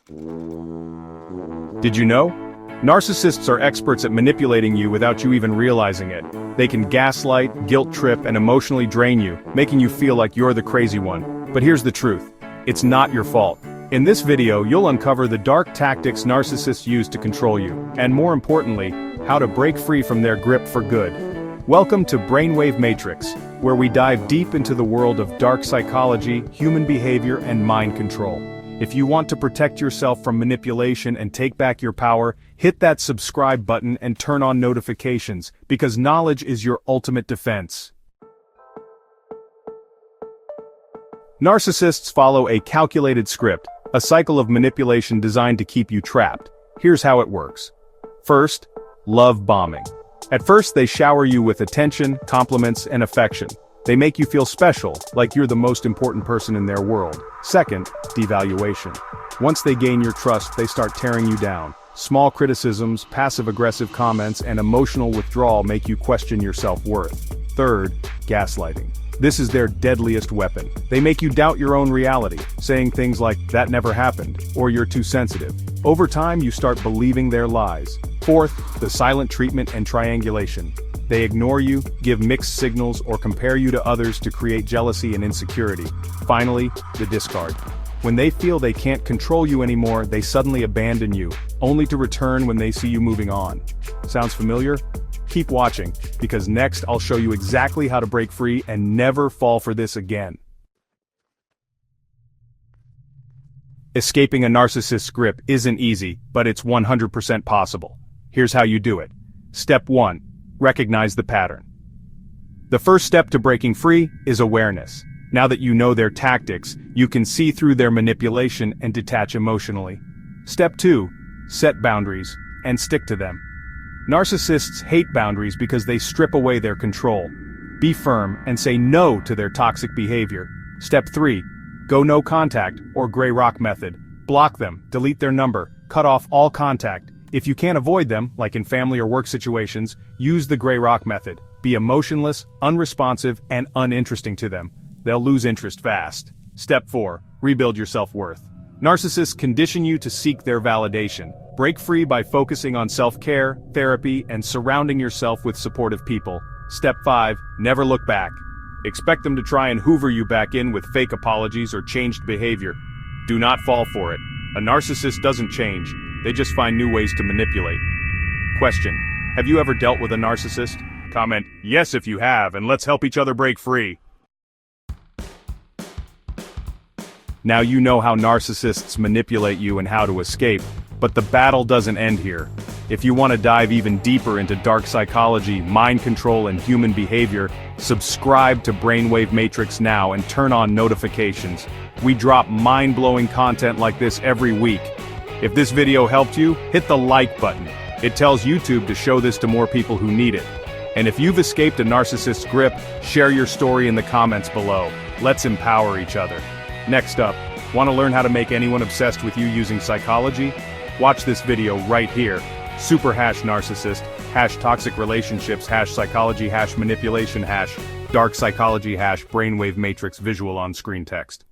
Did you know? Narcissists are experts at manipulating you without you even realizing it. They can gaslight, guilt trip, and emotionally drain you, making you feel like you're the crazy one. But here's the truth. It's not your fault. In this video, you'll uncover the dark tactics narcissists use to control you, and more importantly, how to break free from their grip for good. Welcome to Brainwave Matrix, where we dive deep into the world of dark psychology, human behavior, and mind control. If you want to protect yourself from manipulation and take back your power, hit that subscribe button and turn on notifications, because knowledge is your ultimate defense. Narcissists follow a calculated script, a cycle of manipulation designed to keep you trapped. Here's how it works. First, love bombing. At first they shower you with attention, compliments, and affection. They make you feel special, like you're the most important person in their world. Second, devaluation. Once they gain your trust, they start tearing you down. Small criticisms, passive-aggressive comments, and emotional withdrawal make you question your self-worth. Third, gaslighting. This is their deadliest weapon. They make you doubt your own reality, saying things like, "That never happened," or "You're too sensitive." Over time, you start believing their lies. Fourth, the silent treatment and triangulation. They ignore you, give mixed signals, or compare you to others to create jealousy and insecurity. Finally, the discard. When they feel they can't control you anymore, they suddenly abandon you, only to return when they see you moving on. Sounds familiar? Keep watching, because next I'll show you exactly how to break free and never fall for this again. Escaping a narcissist's grip isn't easy, but it's 100% possible. Here's how you do it. Step 1. Recognize the pattern. The first step to breaking free is awareness. Now that you know their tactics, you can see through their manipulation and detach emotionally. Step 2. Set boundaries, and stick to them. Narcissists hate boundaries because they strip away their control. Be firm and say no to their toxic behavior. Step 3. Go no contact, or gray rock method. Block them, delete their number, cut off all contact. If you can't avoid them, like in family or work situations, use the gray rock method. Be emotionless, unresponsive, and uninteresting to them. They'll lose interest fast. Step 4. Rebuild your self-worth. Narcissists condition you to seek their validation. Break free by focusing on self-care, therapy, and surrounding yourself with supportive people. Step 5. Never look back. Expect them to try and hoover you back in with fake apologies or changed behavior. Do not fall for it. A narcissist doesn't change. They just find new ways to manipulate. Question: have you ever dealt with a narcissist? Comment yes if you have, and let's help each other break free. Now you know how narcissists manipulate you and how to escape, but the battle doesn't end here. If you want to dive even deeper into dark psychology, mind control, and human behavior, subscribe to Brainwave Matrix now and turn on notifications. We drop mind-blowing content like this every week. If this video helped you, hit the like button. It tells YouTube to show this to more people who need it. And if you've escaped a narcissist's grip, share your story in the comments below. Let's empower each other. Next up, want to learn how to make anyone obsessed with you using psychology? Watch this video right here. Super #narcissist, #toxic relationships, #psychology, #manipulation, #dark psychology, #brainwave matrix visual on screen text.